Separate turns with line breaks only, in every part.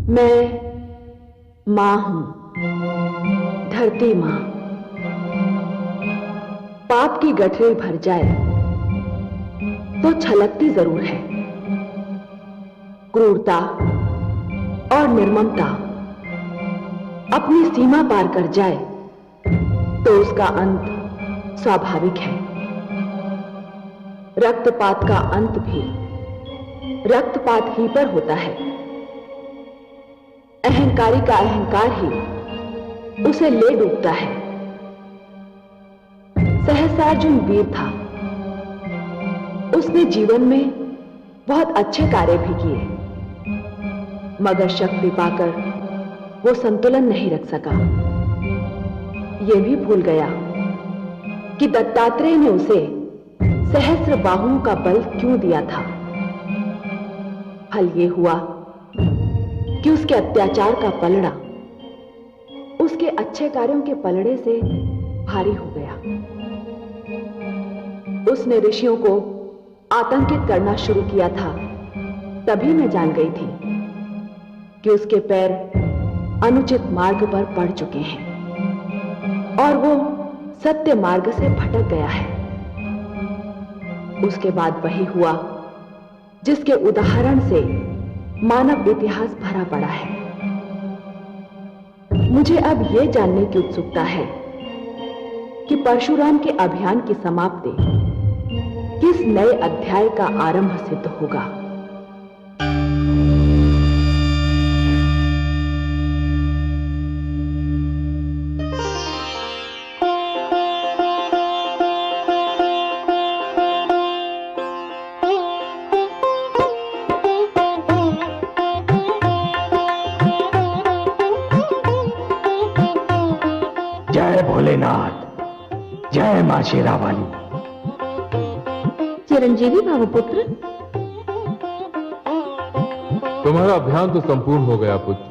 मैं मां हूं, धरती मां। पाप की गठरी भर जाए तो छलकती जरूर है। क्रूरता और निर्ममता अपनी सीमा पार कर जाए तो उसका अंत स्वाभाविक है। रक्तपात का अंत भी रक्तपात ही पर होता है। अहंकारी का अहंकार ही उसे ले डूबता है। सहस्रार्जुन वीर था। उसने जीवन में बहुत अच्छे कार्य भी किए, मगर शक्ति पाकर वो संतुलन नहीं रख सका। यह भी भूल गया कि दत्तात्रेय ने उसे सहस्र बाहुओं का बल क्यों दिया था। फल यह हुआ कि उसके अत्याचार का पलड़ा उसके अच्छे कार्यों के पलड़े से भारी हो गया। उसने ऋषियों को आतंकित करना शुरू किया था। तभी मैं जान गई थी कि उसके पैर अनुचित मार्ग पर पड़ चुके हैं और वो सत्य मार्ग से भटक गया है। उसके बाद वही हुआ जिसके उदाहरण से मानव इतिहास भरा पड़ा है। मुझे अब यह जानने की उत्सुकता है कि परशुराम के अभियान की समाप्ति किस नए अध्याय का आरंभ सिद्ध होगा।
जय भोलेनाथ, जय मां शेरावाली।
चिरंजीवी भावपुत्र,
तुम्हारा अभियान तो संपूर्ण हो गया पुत्र।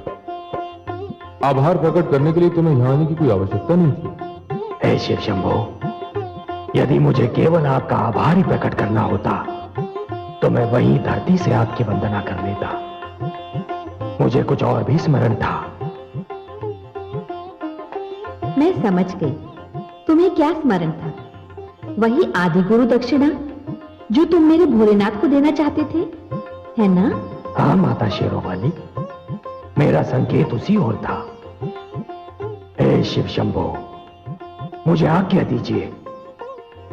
आभार प्रकट करने के लिए तुम्हें यहां आने की कोई आवश्यकता नहीं थी।
हे शिव शंभो, यदि मुझे केवल आपका आभार ही प्रकट करना होता तो मैं वहीं धरती से आपकी वंदना कर लेता। मुझे कुछ और भी स्मरण था।
मैं समझ गई तुम्हें क्या स्मरण था। वही आदि गुरु दक्षिणा जो तुम मेरे भोलेनाथ को देना चाहते थे, है ना?
हाँ माता शेरोवाली, मेरा संकेत उसी ओर था। हे शिव शंभो, मुझे आज्ञा दीजिए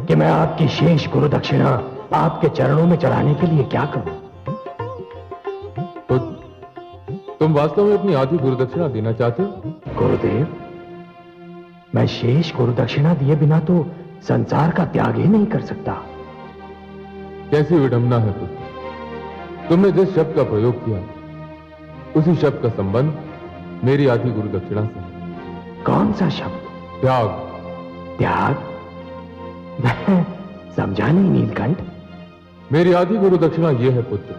कि मैं आपकी शेष गुरु दक्षिणा आपके चरणों में चढ़ाने के लिए क्या करूं।
तो तुम वास्तव में अपनी आधी गुरु दक्षिणा देना चाहते हो?
गुरुदेव, मैं शेष गुरु दक्षिणा दिए बिना तो संसार का त्याग ही नहीं कर सकता।
कैसी विडंबना है पुत्र। तुमने जिस शब्द का प्रयोग किया उसी शब्द का संबंध मेरी आधी गुरु दक्षिणा से।
कौन सा शब्द?
त्याग।
त्याग? मैं समझा नहीं नीलकंठ।
मेरी आधी गुरु दक्षिणा यह है पुत्र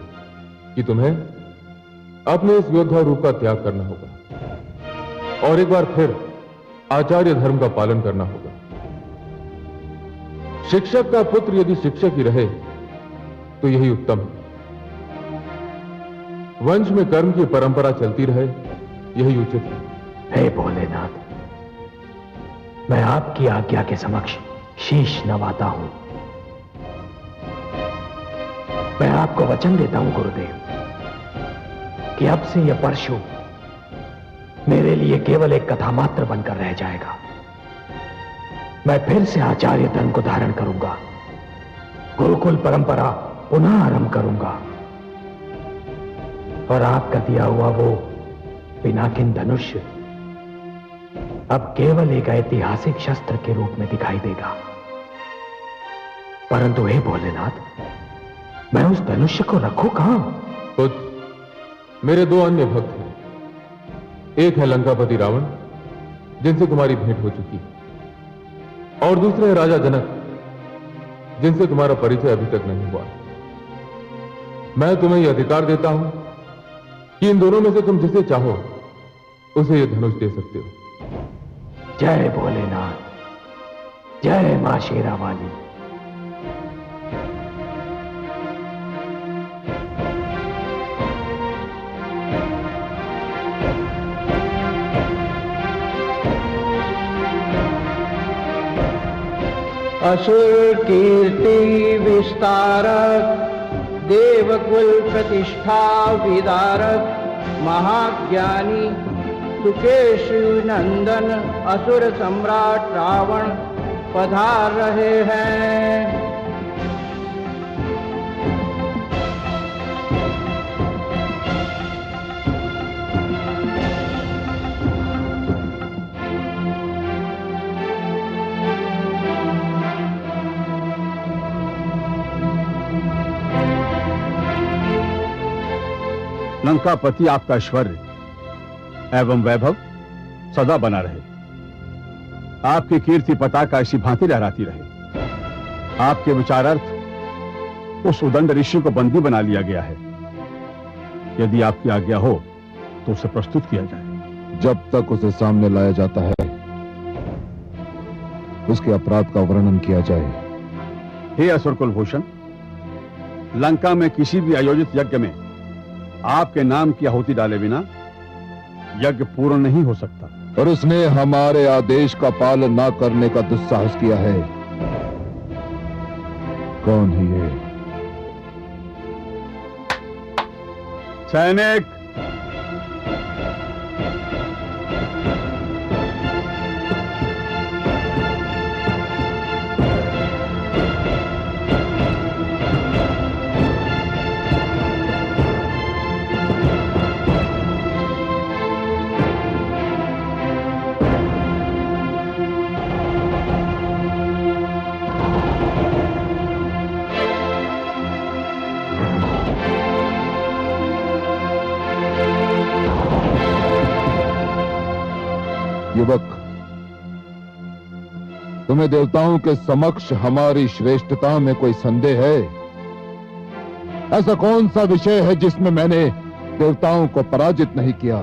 कि तुम्हें अपने इस योद्धा रूप का त्याग करना होगा और एक बार फिर आचार्य धर्म का पालन करना होगा। शिक्षक का पुत्र यदि शिक्षक ही रहे तो यही उत्तम है। वंश में कर्म की परंपरा चलती रहे, यही उचित है।
हे भोलेनाथ, मैं आपकी आज्ञा के समक्ष शीश नवाता हूं। मैं आपको वचन देता हूं गुरुदेव कि अब से यह परशु मेरे लिए केवल एक कथा मात्र बनकर रह जाएगा। मैं फिर से आचार्य धर्म को धारण करूंगा, गुरुकुल परंपरा पुनः आरंभ करूंगा और आपका दिया हुआ वो पिनाकिन धनुष अब केवल एक ऐतिहासिक शस्त्र के रूप में दिखाई देगा। परंतु हे भोलेनाथ, मैं उस धनुष को रखूं कहां?
पुत्र, मेरे दो अन्य भक्त हैं। एक है लंकापति रावण, जिनसे तुम्हारी भेंट हो चुकी है, और दूसरे है राजा जनक, जिनसे तुम्हारा परिचय अभी तक नहीं हुआ। मैं तुम्हें यह अधिकार देता हूं कि इन दोनों में से तुम जिसे चाहो उसे यह धनुष दे सकते हो।
जय भोलेनाथ, जय मां शेरावाली।
असुर कीर्ति विस्तारक, देवकुल प्रतिष्ठा विदारक, महाज्ञानी सुकेशु नंदन असुर सम्राट रावण पधार रहे हैं।
लंकापति आपका ऐश्वर्य एवं वैभव सदा बना रहे। आपकी कीर्ति पताका इसी भांति लहराती रहे। आपके विचारार्थ उस उदंड ऋषि को बंदी बना लिया गया है। यदि आपकी आज्ञा हो तो उसे प्रस्तुत किया जाए।
जब तक उसे सामने लाया जाता है उसके अपराध का वर्णन किया जाए।
हे असुर कुलभूषण, लंका में किसी भी आयोजित यज्ञ में आपके नाम की आहुति डाले बिना यज्ञ पूर्ण नहीं हो सकता।
और उसने हमारे आदेश का पालन ना करने का दुस्साहस किया है। कौन है ये?
सैनिक,
युवक, तुम्हें देवताओं के समक्ष हमारी श्रेष्ठता में कोई संदेह है? ऐसा कौन सा विषय है जिसमें मैंने देवताओं को पराजित नहीं किया?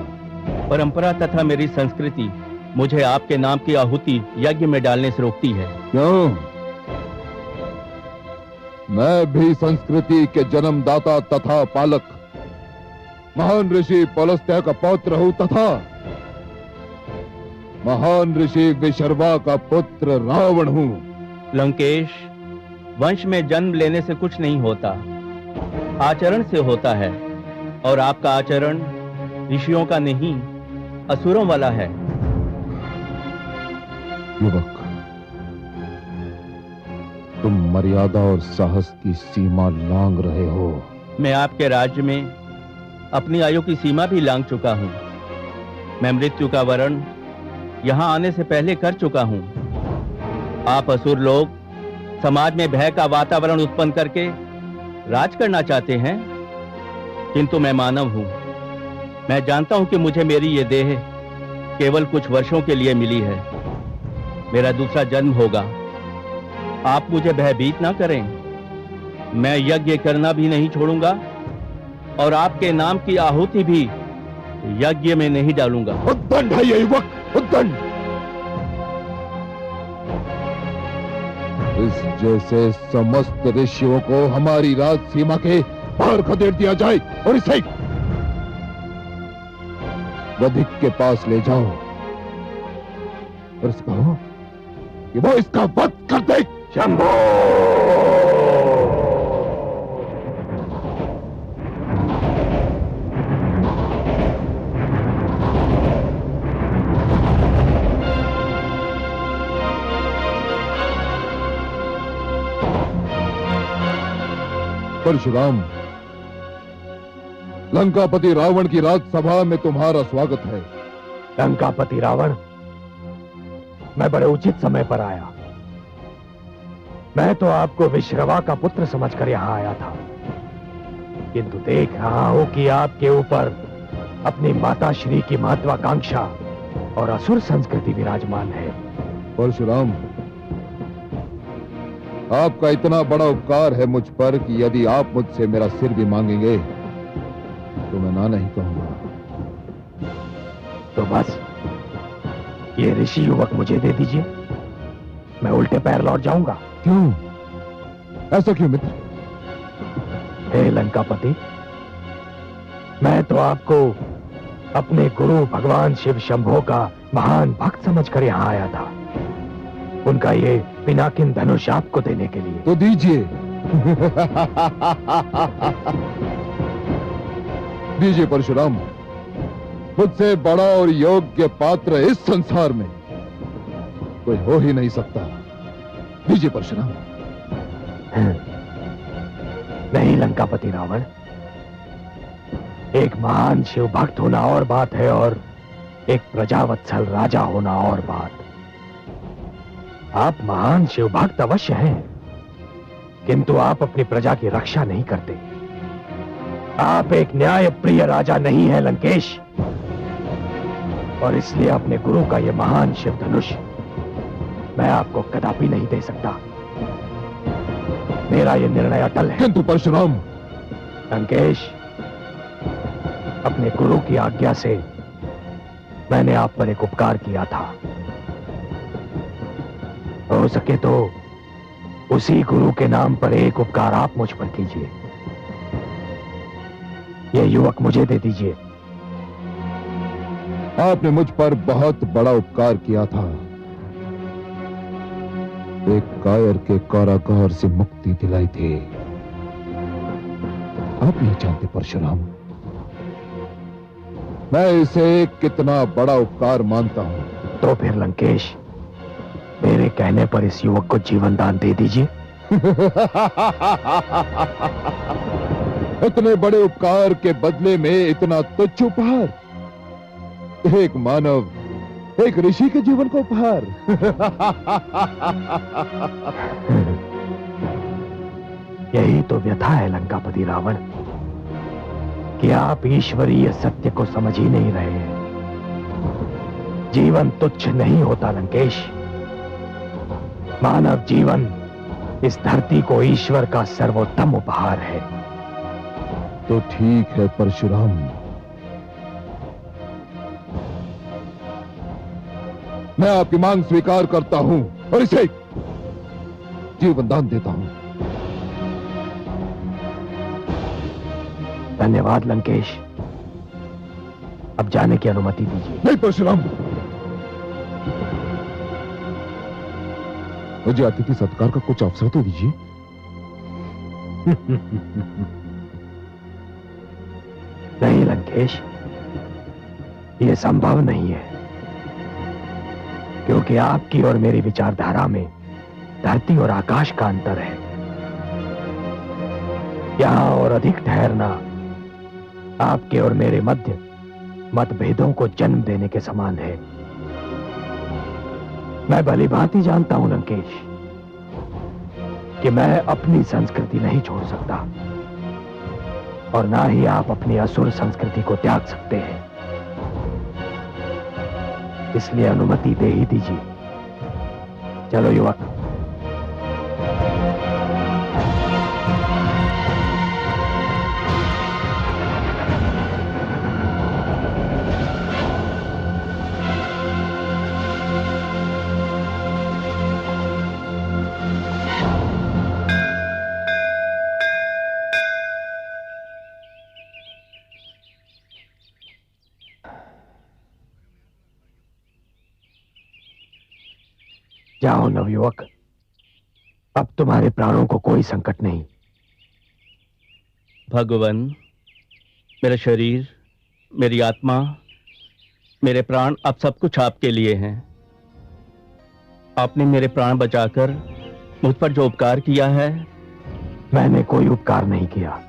परंपरा तथा मेरी संस्कृति मुझे आपके नाम की आहुति यज्ञ में डालने से रोकती है।
क्यों? मैं भी संस्कृति के जन्मदाता तथा पालक महान ऋषि पुलस्त्य का पौत्र हूं तथा महान ऋषि विशर्वा का पुत्र रावण हूं।
लंकेश, वंश में जन्म लेने से कुछ नहीं होता, आचरण से होता है। और आपका आचरण ऋषियों का नहीं, असुरों वाला है।
युवक, तुम मर्यादा और साहस की सीमा लांघ रहे हो।
मैं आपके राज्य में अपनी आयु की सीमा भी लांघ चुका हूं। मैं मृत्यु का वरण यहां आने से पहले कर चुका हूं। आप असुर लोग समाज में भय का वातावरण उत्पन्न करके राज करना चाहते हैं, किंतु मैं मानव हूं। मैं जानता हूं कि मुझे मेरी ये देह केवल कुछ वर्षों के लिए मिली है। मेरा दूसरा जन्म होगा। आप मुझे भयभीत ना करें। मैं यज्ञ करना भी नहीं छोड़ूंगा और आपके नाम की आहुति भी यज्ञ में नहीं डालूंगा।
उद्दंड है ये युवक, उद्दंड। इस जैसे समस्त ऋषियों को हमारी राज सीमा के बाहर खदेड़ दिया जाए और इसे वधिक के पास ले जाओ और इसको कहो कि वो इसका वध कर दे। शंभो! परशुराम, लंकापति रावण की राजसभा में तुम्हारा स्वागत है।
लंकापति रावण, मैं बड़े उचित समय पर आया। मैं तो आपको विश्रवा का पुत्र समझकर यहां आया था, किंतु देख रहा हूं कि आपके ऊपर अपनी माताश्री की महत्वाकांक्षा और असुर संस्कृति विराजमान है।
परशुराम, आपका इतना बड़ा उपकार है मुझ पर कि यदि आप मुझसे मेरा सिर भी मांगेंगे तो मैं ना नहीं कहूंगा।
तो बस ये ऋषि युवक मुझे दे दीजिए, मैं उल्टे पैर लौट जाऊंगा।
क्यों? ऐसा क्यों मित्र?
हे लंकापति, मैं तो आपको अपने गुरु भगवान शिव शंभो का महान भक्त समझकर यहां आया था। उनका ये पिनाकिन धनुष आपको देने के लिए।
तो दीजिए। दीजिए परशुराम। मुझसे बड़ा और योग्य पात्र इस संसार में कोई हो ही नहीं सकता। दीजिए परशुराम।
नहीं लंकापति रावण, एक महान शिव भक्त होना और बात है और एक प्रजावत्सल राजा होना और बात। आप महान शिव भक्त अवश्य हैं, किंतु आप अपनी प्रजा की रक्षा नहीं करते। आप एक न्याय प्रिय राजा नहीं है लंकेश, और इसलिए अपने गुरु का यह महान शिव धनुष मैं आपको कदापि नहीं दे सकता। मेरा यह निर्णय अटल है।
किंतु परशुराम।
लंकेश, अपने गुरु की आज्ञा से मैंने आप पर एक उपकार किया था। हो सके तो उसी गुरु के नाम पर एक उपकार आप मुझ पर कीजिए। यह युवक मुझे दे दीजिए।
आपने मुझ पर बहुत बड़ा उपकार किया था। एक कायर के कारागार से मुक्ति दिलाई थी। आप नहीं जानते परशुराम, मैं इसे कितना बड़ा उपकार मानता हूं।
तो फिर लंकेश, मेरे कहने पर इस युवक को जीवन दान दे दीजिए।
इतने बड़े उपकार के बदले में इतना तुच्छ उपहार? एक मानव, एक ऋषि के जीवन को उपहार।
यही तो व्यथा है लंकापति रावण, कि आप ईश्वरीय सत्य को समझ ही नहीं रहे हैं। जीवन तुच्छ नहीं होता लंकेश। मानव जीवन इस धरती को ईश्वर का सर्वोत्तम उपहार है।
तो ठीक है परशुराम, मैं आपकी मांग स्वीकार करता हूं और इसे जीवन दान देता हूं।
धन्यवाद लंकेश। अब जाने की अनुमति दीजिए।
नहीं परशुराम, मुझे अतिथि सत्कार का कुछ अवसर तो दीजिए।
नहीं लंकेश, यह संभव नहीं है, क्योंकि आपकी और मेरी विचारधारा में धरती और आकाश का अंतर है। यहां और अधिक ठहरना आपके और मेरे मध्य मतभेदों को जन्म देने के समान है। मैं भली भांति जानता हूं लंकेश कि मैं अपनी संस्कृति नहीं छोड़ सकता, और ना ही आप अपनी असुर संस्कृति को त्याग सकते हैं। इसलिए अनुमति दे ही दीजिए। चलो युवक। जाओ नवयुवक, अब तुम्हारे प्राणों को कोई संकट नहीं।
भगवान, मेरा शरीर, मेरी आत्मा, मेरे प्राण, अब सब कुछ आपके लिए हैं। आपने मेरे प्राण बचाकर मुझ पर जो उपकार किया है।
मैंने कोई उपकार नहीं किया,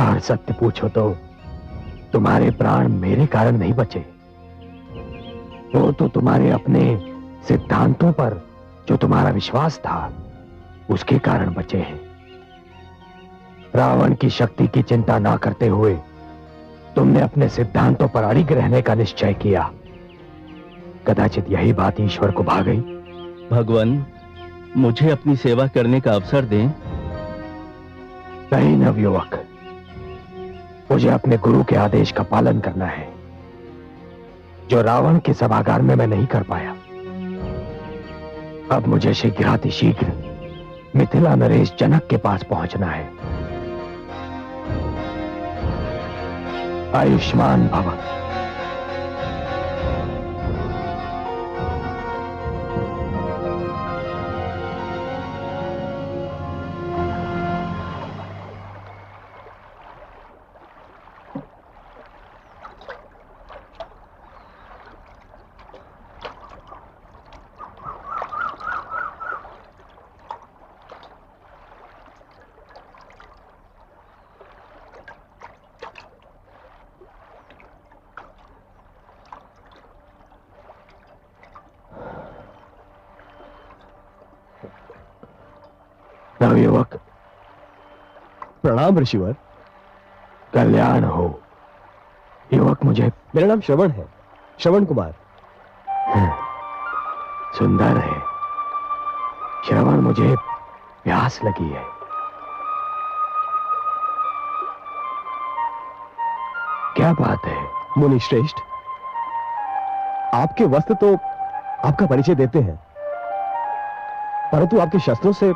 और सत्य पूछो तो तुम्हारे प्राण मेरे कारण नहीं बचे। वो तो तुम्हारे अपने सिद्धांतों पर जो तुम्हारा विश्वास था उसके कारण बचे हैं। रावण की शक्ति की चिंता ना करते हुए तुमने अपने सिद्धांतों पर अड़िग रहने का निश्चय किया। कदाचित यही बात ईश्वर को भा गई।
भगवान, मुझे अपनी सेवा करने का अवसर दें।
नहीं नवयुवक, मुझे अपने गुरु के आदेश का पालन करना है, जो रावण के सभागार में मैं नहीं कर पाया। अब मुझे शीघ्रातिशीघ्र मिथिला नरेश जनक के पास पहुंचना है। आयुष्मान भव। नवयुवक,
प्रणाम ऋषिवर।
कल्याण हो। युवक, मुझे
मेरा नाम श्रवण है, श्रवण कुमार।
सुंदर है श्रवण, मुझे प्यास लगी है। क्या बात है?
मुनि श्रेष्ठ, आपके वस्त्र तो आपका परिचय देते हैं, परंतु आपके शस्त्रों से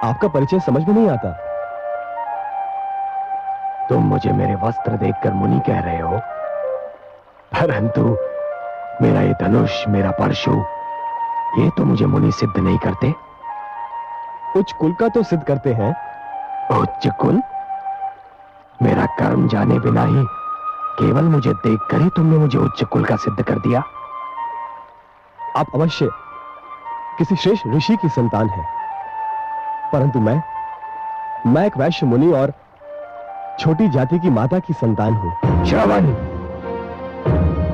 आपका परिचय समझ में नहीं आता।
तुम मुझे मेरे वस्त्र देखकर मुनि कह रहे हो, परंतु मेरा ये धनुष, मेरा परशु, ये तो मुझे मुनि सिद्ध नहीं करते।
उच्च कुल का तो सिद्ध करते हैं।
उच्च कुल? मेरा कर्म जाने बिना ही केवल मुझे देखकर ही तुमने मुझे उच्च कुल का सिद्ध कर दिया।
आप अवश्य किसी श्रेष्ठ ऋषि की संतान हैं, परंतु मैं एक वैश्य मुनि और छोटी जाति की माता की संतान हूं।
श्रवण,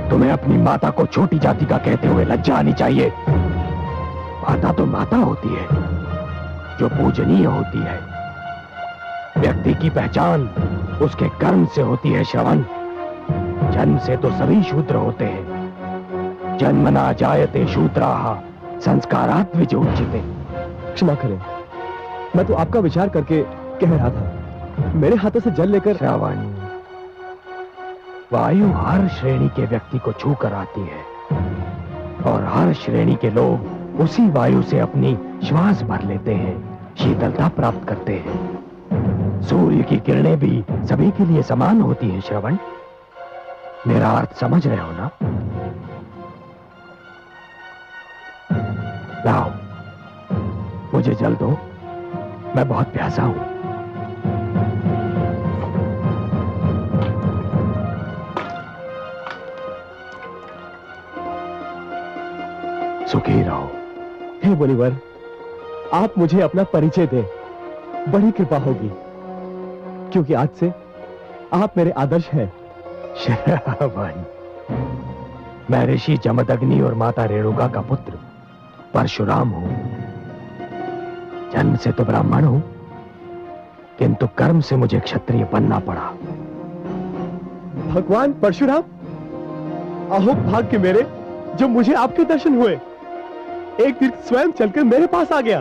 तुम्हें अपनी माता को छोटी जाति का कहते हुए लज्जा आनी चाहिए। माता तो माता होती है, जो पूजनीय होती है। व्यक्ति की पहचान उसके कर्म से होती है श्रवण। जन्म से तो सभी शूद्र होते हैं। जन्मना जायते शूद्राः संस्कारात् विजोच्यते।
क्षमा करें, मैं तो आपका विचार करके कह रहा था। मेरे हाथों से जल लेकर।
श्रवण, वायु हर श्रेणी के व्यक्ति को छू कर आती है, और हर श्रेणी के लोग उसी वायु से अपनी श्वास भर लेते हैं, शीतलता प्राप्त करते हैं। सूर्य की किरणें भी सभी के लिए समान होती हैं श्रवण। मेरा अर्थ समझ रहे हो ना? लाओ, मुझे जल दो, मैं बहुत प्यासा हूं। सुखी रहो।
हे मुनिवर, आप मुझे अपना परिचय दें, बड़ी कृपा होगी, क्योंकि आज से आप मेरे आदर्श हैं।
श्रवण, मैं ऋषि जमदग्नि और माता रेणुका का पुत्र परशुराम हूं। जन्म से तो ब्राह्मण हूं, किंतु कर्म से मुझे क्षत्रिय बनना पड़ा।
भगवान परशुराम, अहो भाग्य मेरे, जो मुझे आपके दर्शन हुए। एक तीर्थ स्वयं चलकर मेरे पास आ गया।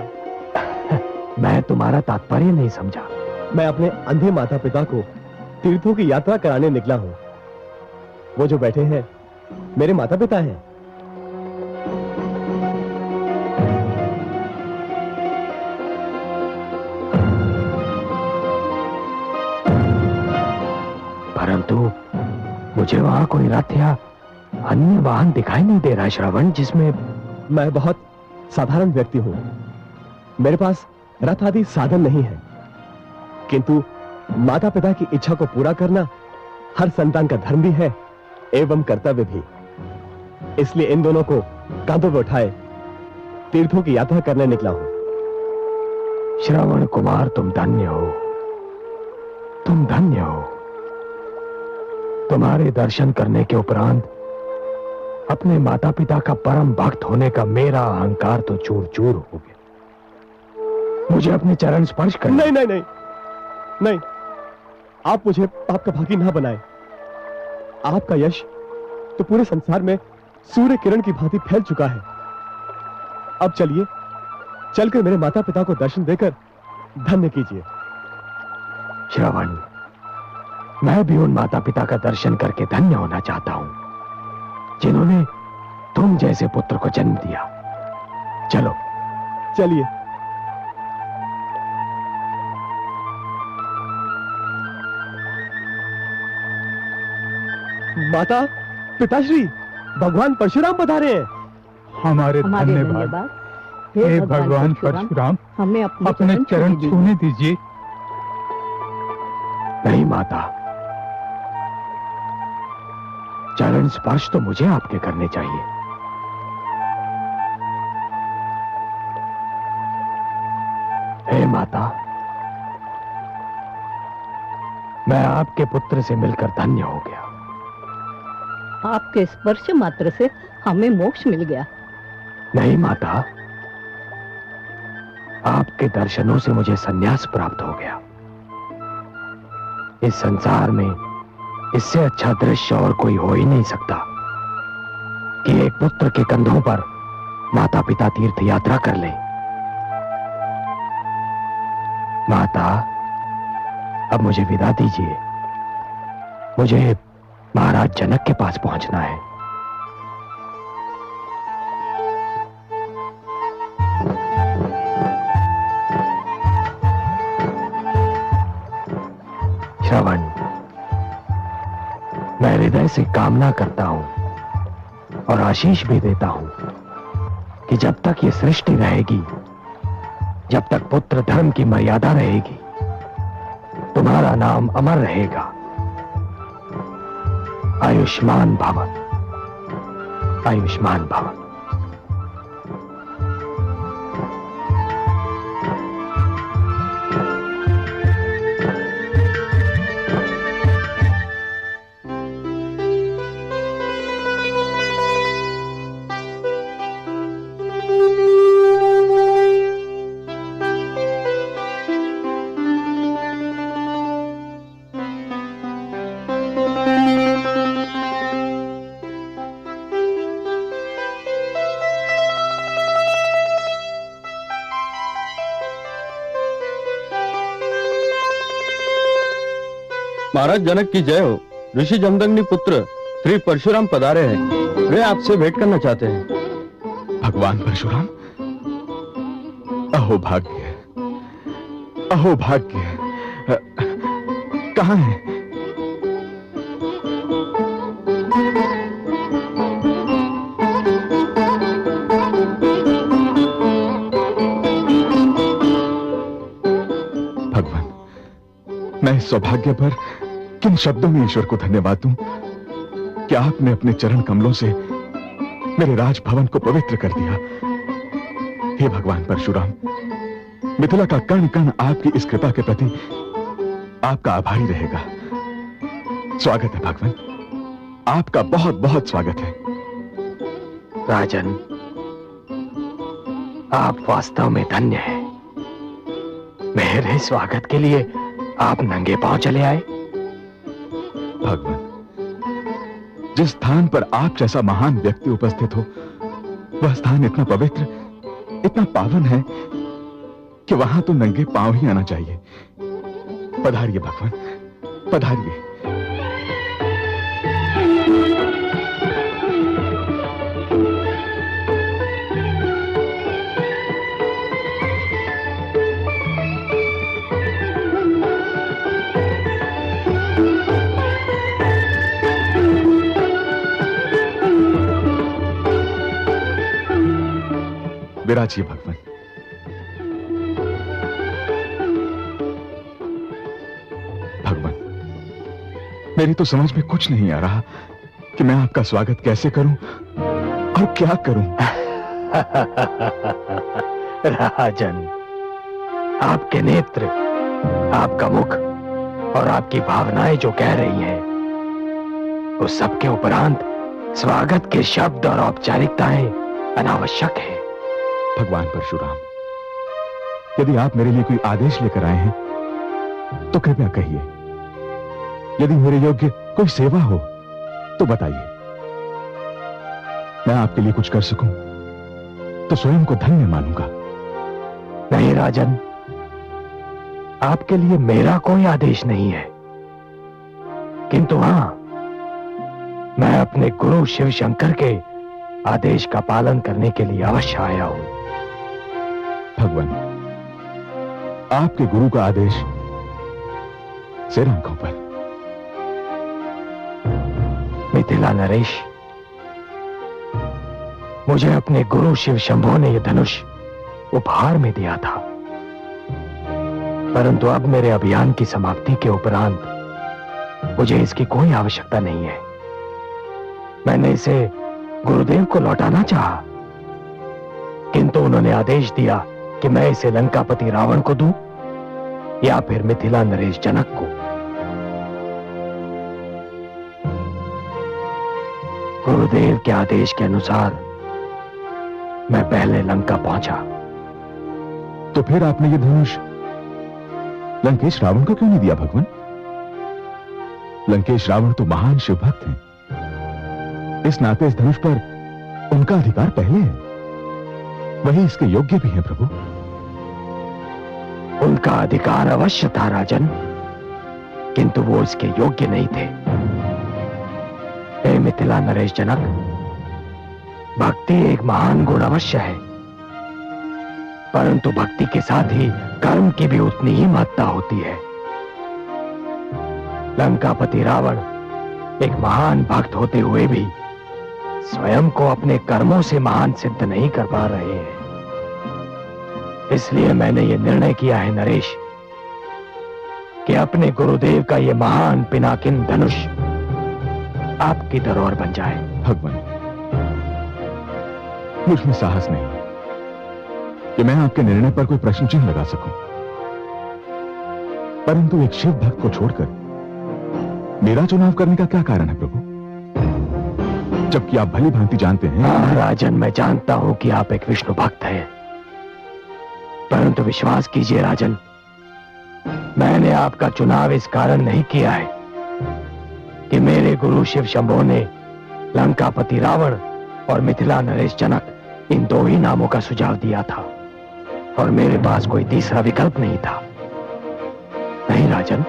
मैं तुम्हारा तात्पर्य नहीं समझा।
मैं अपने अंधे माता पिता को तीर्थों की यात्रा कराने निकला हूं। वो जो बैठे हैं मेरे माता पिता हैं।
परंतु मुझे वहां कोई रथ या अन्य वाहन दिखाई नहीं दे रहा श्रवण, जिसमें
मैं बहुत साधारण व्यक्ति हूं। मेरे पास रथ आदि साधन नहीं है, किंतु माता पिता की इच्छा को पूरा करना हर संतान का धर्म भी है एवं कर्तव्य भी। इसलिए इन दोनों को कांधों पर उठाए तीर्थों की यात्रा करने निकला हूं।
श्रवण कुमार, तुम धन्य हो, तुम धन्य हो। तुम्हारे दर्शन करने के उपरांत अपने माता पिता का परम भक्त होने का मेरा अहंकार तो चूर चूर हो गया। मुझे अपने चरण स्पर्श कर।
नहीं नहीं नहीं नहीं, आप मुझे आपका भागी ना बनाए। आपका यश तो पूरे संसार में सूर्य किरण की भांति फैल चुका है। अब चलिए, चलकर मेरे माता पिता को दर्शन देकर धन्य कीजिए।
श्रवण, मैं भी उन माता पिता का दर्शन करके धन्य होना चाहता हूं, जिन्होंने तुम जैसे पुत्र को जन्म दिया। चलो
चलिए। माता पिताश्री, भगवान परशुराम पधारे हैं।
हमारे धन्यवाद। हे भगवान परशुराम,
हमें
अपने चरण छूने दीजिए।
नहीं माता, चरण स्पर्श तो मुझे आपके करने चाहिए। हे माता, मैं आपके पुत्र से मिलकर धन्य हो गया।
आपके स्पर्श मात्र से हमें मोक्ष मिल गया।
नहीं माता, आपके दर्शनों से मुझे संन्यास प्राप्त हो गया। इस संसार में इससे अच्छा दृश्य और कोई हो ही नहीं सकता कि एक पुत्र के कंधों पर माता पिता तीर्थ यात्रा कर ले। माता, अब मुझे विदा दीजिए। मुझे महाराज जनक के पास पहुंचना है। श्रवण, मैं हृदय से कामना करता हूं और आशीष भी देता हूं कि जब तक ये सृष्टि रहेगी, जब तक पुत्र धर्म की मर्यादा रहेगी, तुम्हारा नाम अमर रहेगा। आयुष्मान भव, आयुष्मान भव।
महाराज जनक की जय हो। ऋषि जमदग्नि पुत्र श्री परशुराम पधारे हैं। वे आपसे भेंट करना चाहते हैं।
भगवान परशुराम, अहो भाग्य, अहो भाग्य। कहां है? भगवान, मैं इस सौभाग्य पर किन शब्दों में ईश्वर को धन्यवाद दूं कि आपने अपने चरण कमलों से मेरे राजभवन को पवित्र कर दिया। हे भगवान परशुराम, मिथिला का कण कण आपकी इस कृपा के प्रति आपका आभारी रहेगा। स्वागत है भगवान, आपका बहुत बहुत स्वागत है।
राजन, आप वास्तव में धन्य हैं। मेरे स्वागत के लिए आप नंगे पांव चले आए।
भगवान, जिस स्थान पर आप जैसा महान व्यक्ति उपस्थित हो, वह स्थान इतना पवित्र, इतना पावन है कि वहां तो नंगे पांव ही आना चाहिए। पधारिए भगवान, पधारिए। विराजिए भगवान। भगवान, मेरी तो समझ में कुछ नहीं आ रहा कि मैं आपका स्वागत कैसे करूं और क्या करूं।
राजन, आपके नेत्र, आपका मुख और आपकी भावनाएं जो कह रही हैं, उस सबके उपरांत स्वागत के शब्द और औपचारिकताएं अनावश्यक है।
भगवान परशुराम, यदि आप मेरे लिए कोई आदेश लेकर आए हैं तो कृपया कहिए। यदि मेरे योग्य कोई सेवा हो तो बताइए। मैं आपके लिए कुछ कर सकूं तो स्वयं को धन्य मानूंगा।
नहीं राजन, आपके लिए मेरा कोई आदेश नहीं है, किंतु हां, मैं अपने गुरु शिव शंकर के आदेश का पालन करने के लिए अवश्य आया हूं।
भगवान, आपके गुरु का आदेश सिर आंखों पर।
मिथिला नरेश, मुझे अपने गुरु शिव शंभो ने यह धनुष उपहार में दिया था, परंतु अब मेरे अभियान की समाप्ति के उपरांत मुझे इसकी कोई आवश्यकता नहीं है। मैंने इसे गुरुदेव को लौटाना चाहा, किंतु उन्होंने आदेश दिया कि मैं इसे लंकापति रावण को दूं या फिर मिथिला नरेश जनक को। गुरुदेव के आदेश के अनुसार मैं पहले लंका पहुंचा,
तो फिर आपने ये धनुष लंकेश रावण को क्यों नहीं दिया भगवान? लंकेश रावण तो महान शिव भक्त हैं। इस नाते इस धनुष पर उनका अधिकार पहले है, वही इसके योग्य भी हैं प्रभु।
उनका अधिकार अवश्य था राजन, किंतु वो इसके योग्य नहीं थे। हे मिथिला नरेश जनक, भक्ति एक महान गुण अवश्य है, परंतु भक्ति के साथ ही कर्म की भी उतनी ही महत्ता होती है। लंकापति रावण एक महान भक्त होते हुए भी स्वयं को अपने कर्मों से महान सिद्ध नहीं कर पा रहे हैं। इसलिए मैंने ये निर्णय किया है नरेश कि अपने गुरुदेव का ये महान पिनाकिन धनुष आपकी धरोहर बन जाए।
भगवान, मुझ में साहस नहीं कि मैं आपके निर्णय पर कोई प्रश्न चिन्ह लगा सकूं, परंतु एक शिव भक्त को छोड़कर मेरा चुनाव करने का क्या कारण है प्रभु? जबकि आप भली भांति जानते हैं।
हाँ राजन, मैं जानता हूं कि आप एक विष्णु भक्त हैं, परंतु विश्वास कीजिए राजन, मैंने आपका चुनाव इस कारण नहीं किया है कि मेरे गुरु शिव शंभो ने लंकापति रावण और मिथिला नरेश जनक इन दो ही नामों का सुझाव दिया था और मेरे पास कोई तीसरा विकल्प नहीं था। नहीं राजन,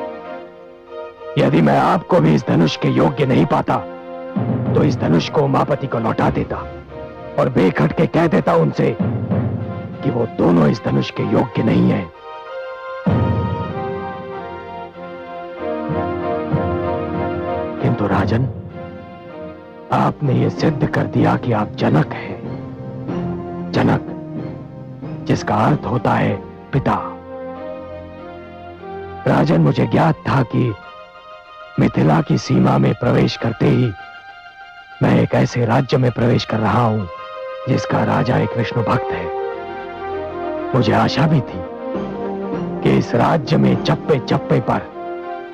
यदि मैं आपको भी इस धनुष के योग्य नहीं पाता तो इस धनुष को उमापति को लौटा देता और बेखट के कह देता उनसे कि वो दोनों इस धनुष के योग्य नहीं हैं। किंतु राजन, आपने ये सिद्ध कर दिया कि आप जनक हैं। जनक, जिसका अर्थ होता है पिता। राजन, मुझे ज्ञात था कि मिथिला की सीमा में प्रवेश करते ही मैं एक ऐसे राज्य में प्रवेश कर रहा हूं जिसका राजा एक विष्णु भक्त है। मुझे आशा भी थी कि इस राज्य में चप्पे चप्पे पर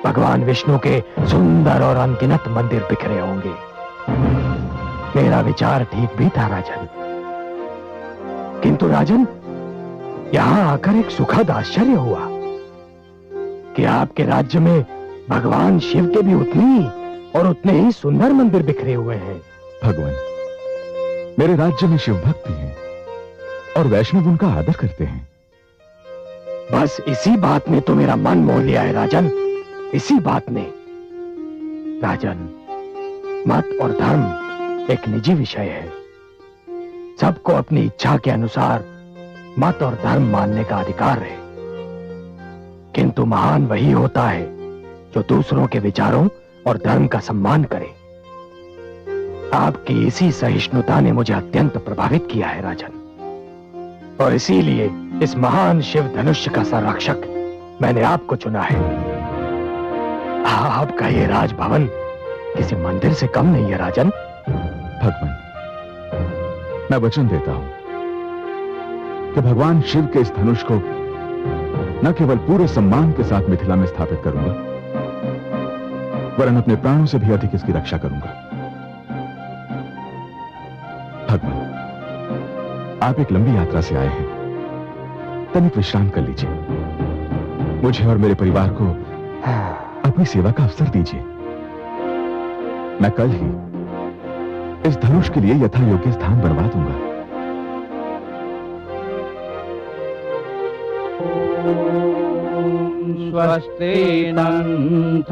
भगवान विष्णु के सुंदर और अनगिनत मंदिर बिखरे होंगे। मेरा विचार ठीक भी था राजन, किंतु राजन, यहां आकर एक सुखद आश्चर्य हुआ कि आपके राज्य में भगवान शिव के भी उतने ही सुंदर मंदिर बिखरे हुए हैं।
भगवान, मेरे राज्य में शिव भक्त भी हैं और वैष्णव उनका आदर करते हैं।
बस इसी बात ने तो मेरा मन मोह लिया है राजन, इसी बात ने। राजन, मत और धर्म एक निजी विषय है। सबको अपनी इच्छा के अनुसार मत और धर्म मानने का अधिकार है, किंतु महान वही होता है जो दूसरों के विचारों और धर्म का सम्मान करे। आपकी इसी सहिष्णुता ने मुझे अत्यंत प्रभावित किया है राजन, और इसीलिए इस महान शिव धनुष का संरक्षक मैंने आपको चुना है। आपका ये राजभवन किसी मंदिर से कम नहीं है राजन।
भगवान, मैं वचन देता हूं कि भगवान शिव के इस धनुष को न केवल पूरे सम्मान के साथ मिथिला में स्थापित करूंगा, वरन अपने प्राणों से भी अधिक इसकी रक्षा करूंगा। भगवान, आप एक लंबी यात्रा से आए हैं, तनिक विश्राम कर लीजिए। मुझे और मेरे परिवार को अपनी सेवा का अवसर दीजिए। मैं कल ही इस धनुष के लिए यथा योग्य स्थान बनवा दूंगा।
स्वस्ति नन्थामनुचरेम।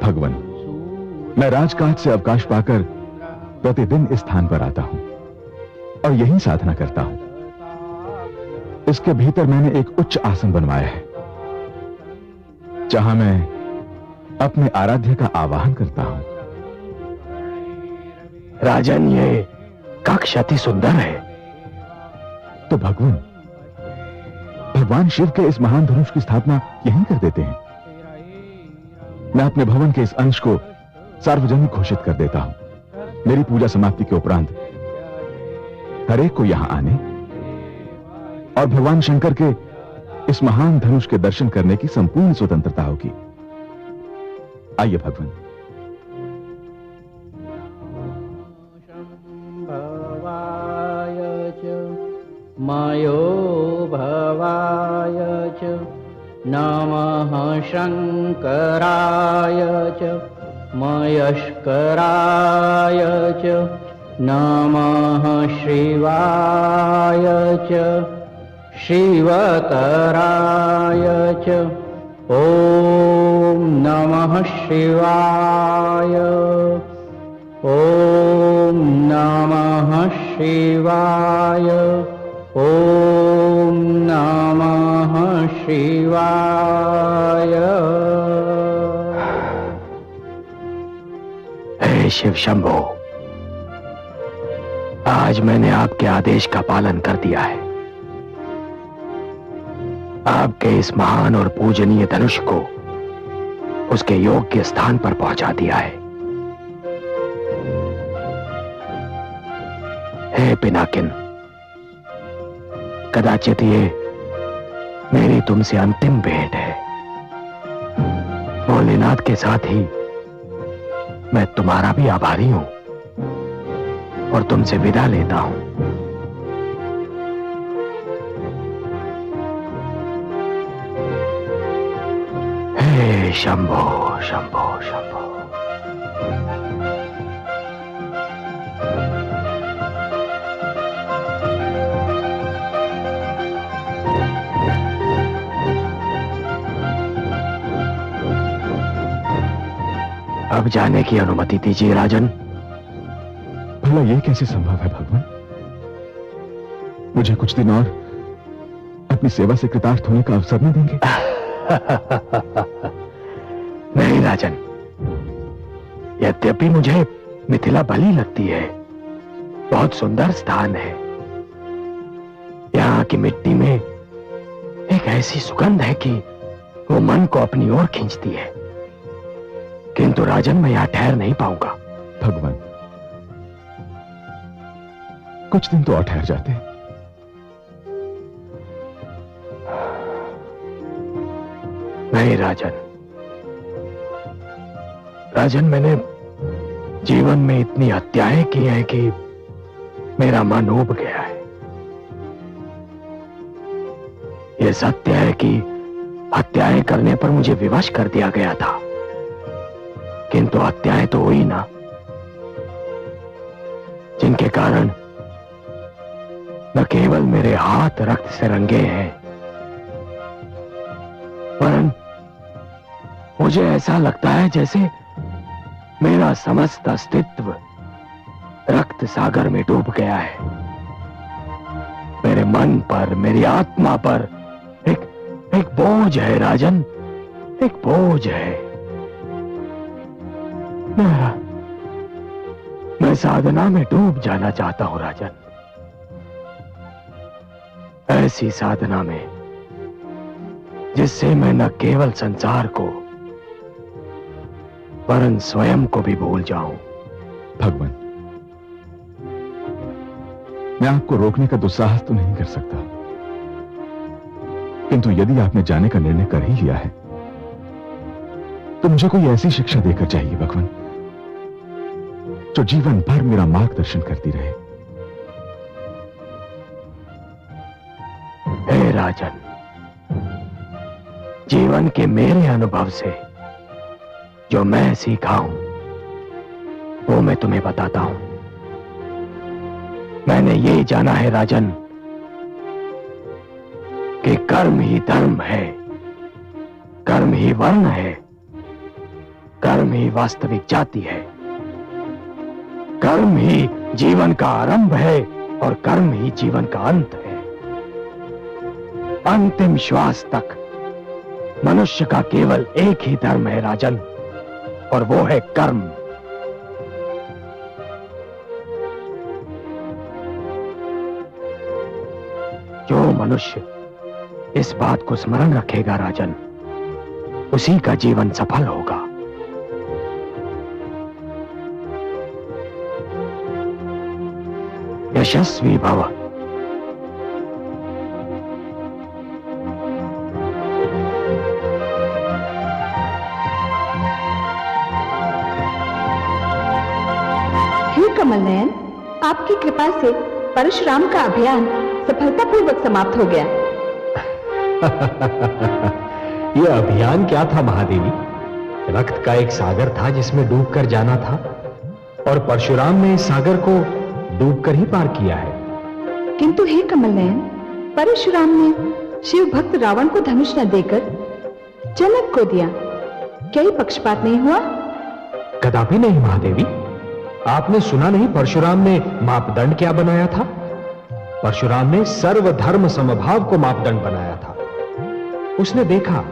भगवान, मैं राजकाज से अवकाश पाकर प्रतिदिन इस स्थान पर आता हूं और यही साधना करता हूं। इसके भीतर मैंने एक उच्च आसन बनवाया है जहां मैं अपने आराध्य का आवाहन करता हूं।
राजन, ये कक्ष अति सुंदर है।
तो भगवान शिव के इस महान धनुष की स्थापना यहीं कर देते हैं। मैं अपने भवन के इस अंश को सार्वजनिक घोषित कर देता हूं। मेरी पूजा समाप्ति के उपरांत हरेक को यहां आने और भगवान शंकर के इस महान धनुष के दर्शन करने की संपूर्ण स्वतंत्रता होगी। आइए भगवान।
नमः शङ्कराय च मयस्कराय च नमः शिवाय च शिवतराय च ॐ नमः शिवाय ॐ नमः शिवाय ॐ नमः शिवाय।
हे शिव शंभो, आज मैंने आपके आदेश का पालन कर दिया है। आपके इस महान और पूजनीय धनुष को उसके योग्य स्थान पर पहुंचा दिया है। हे पिनाकिन, कदाचित ये मेरी तुमसे अंतिम भेंट है। भोलेनाथ के साथ ही मैं तुम्हारा भी आभारी हूं और तुमसे विदा लेता हूं। हे शंभो शंभो शंभो। अब जाने की अनुमति दीजिए राजन।
भला यह कैसे संभव है भगवान? मुझे कुछ दिन और अपनी सेवा से कृतार्थ होने का अवसर न देंगे?
नहीं राजन, यद्यपि मुझे मिथिला भली लगती है, बहुत सुंदर स्थान है। यहाँ की मिट्टी में एक ऐसी सुगंध है कि वो मन को अपनी ओर खींचती है, किंतु राजन मैं यहां ठहर नहीं पाऊंगा।
भगवान, कुछ दिन तो और ठहर जाते।
नहीं राजन, राजन मैंने जीवन में इतनी हत्याएं की हैं कि मेरा मन ऊब गया है। यह सत्य है कि हत्याएं करने पर मुझे विवश कर दिया गया था, किंतु हत्याएं तो हुई ना, जिनके कारण न केवल मेरे हाथ रक्त से रंगे हैं, वरन मुझे ऐसा लगता है जैसे मेरा समस्त अस्तित्व रक्त सागर में डूब गया है। मेरे मन पर, मेरी आत्मा पर एक बोझ है राजन, एक बोझ है। मैं साधना में डूब जाना चाहता हूं राजन, ऐसी साधना में जिससे मैं न केवल संसार को वरन स्वयं को भी भूल जाऊं।
भगवान, मैं आपको रोकने का दुस्साहस तो नहीं कर सकता, किंतु यदि आपने जाने का निर्णय कर ही लिया है तो मुझे कोई ऐसी शिक्षा देकर चाहिए भगवान, जो जीवन भर मेरा मार्गदर्शन करती रहे।
हे राजन, जीवन के मेरे अनुभव से जो मैं सीखा हूं वो मैं तुम्हें बताता हूं। मैंने ये जाना है राजन कि कर्म ही धर्म है, कर्म ही वर्ण है, कर्म ही वास्तविक जाति है, कर्म ही जीवन का आरंभ है और कर्म ही जीवन का अंत है। अंतिम श्वास तक मनुष्य का केवल एक ही धर्म है राजन, और वो है कर्म। जो मनुष्य इस बात को स्मरण रखेगा राजन, उसी का जीवन सफल होगा। यशस्वी भव।
हे कमल नयन, आपकी कृपा से परशुराम का अभियान सफलतापूर्वक समाप्त हो गया।
ये अभियान क्या था महादेवी? रक्त का एक सागर था जिसमें डूबकर जाना था, और परशुराम ने इस सागर को डूबकर ही पार किया है।
किंतु हे कमल नयन, परशुराम ने शिव भक्त रावण को धनुष न देकर जनक को दिया, क्या ये पक्षपात नहीं हुआ?
कदापि नहीं महादेवी। आपने सुना नहीं परशुराम ने मापदंड क्या बनाया था? परशुराम ने सर्वधर्म समभाव को मापदंड बनाया था। उसने देखा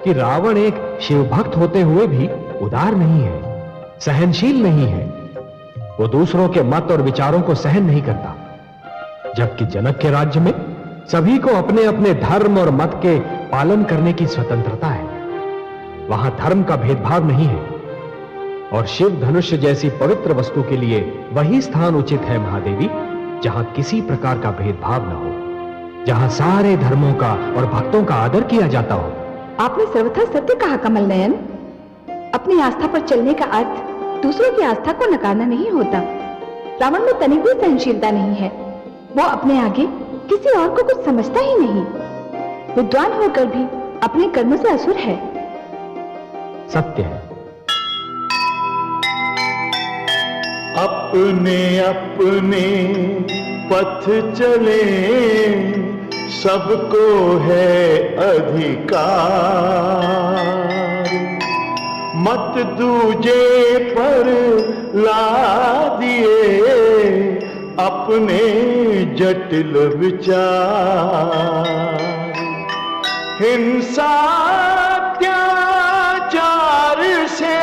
कि रावण एक शिव भक्त होते हुए भी उदार नहीं है, सहनशील नहीं है। वो दूसरों के मत और विचारों को सहन नहीं करता, जबकि जनक के राज्य में सभी को अपने अपने धर्म और मत के पालन करने की स्वतंत्रता है। वहां धर्म का भेदभाव नहीं है, और शिव धनुष जैसी पवित्र वस्तु के लिए वही स्थान उचित है महादेवी, जहां किसी प्रकार का भेदभाव न हो, जहां सारे धर्मों का और भक्तों का आदर किया जाता हो।
आपने सर्वथा सत्य कहा कमल नयन। अपनी आस्था पर चलने का अर्थ दूसरों की आस्था को नकारना नहीं होता। रावण में तनिक भी सहनशीलता नहीं है। वो अपने आगे किसी और को कुछ समझता ही नहीं। विद्वान होकर भी अपने कर्म से असुर है।
सत्य है।
अपने अपने पथ चले, सबको है अधिकार। मत दूजे पर लादिए अपने जटिल विचार। हिंसा अत्याचार से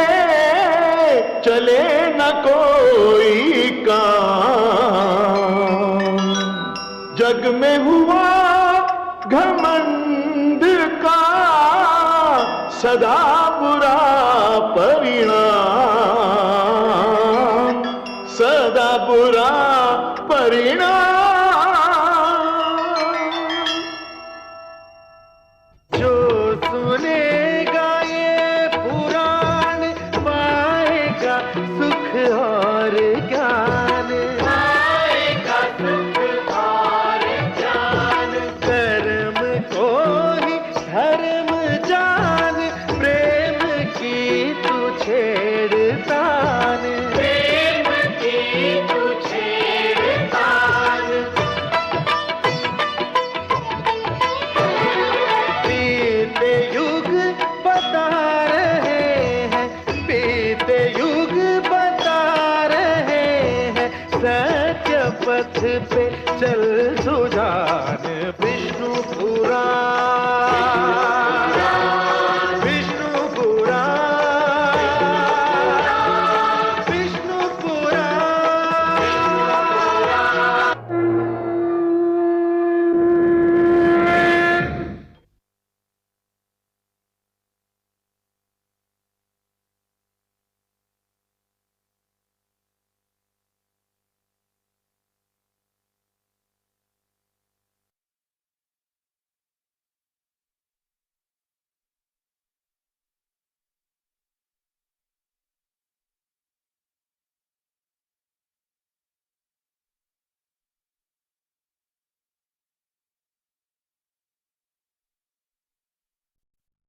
चले न कोई काम। जग में हुआ घमंड का सदा बुरा परिणाम, सदा बुरा परिणाम। जो सुनेगा ये पुराण पाएगा सुख और ज्ञान, पाएगा सुख और ज्ञान। कर्म को ही धर्म जान, प्रेम की तू छेड़तान, प्रेम की तू छेड़तान। बीते युग बता रहे हैं, बीते युग बता रहे हैं, सत्य पथ पे चल सुझा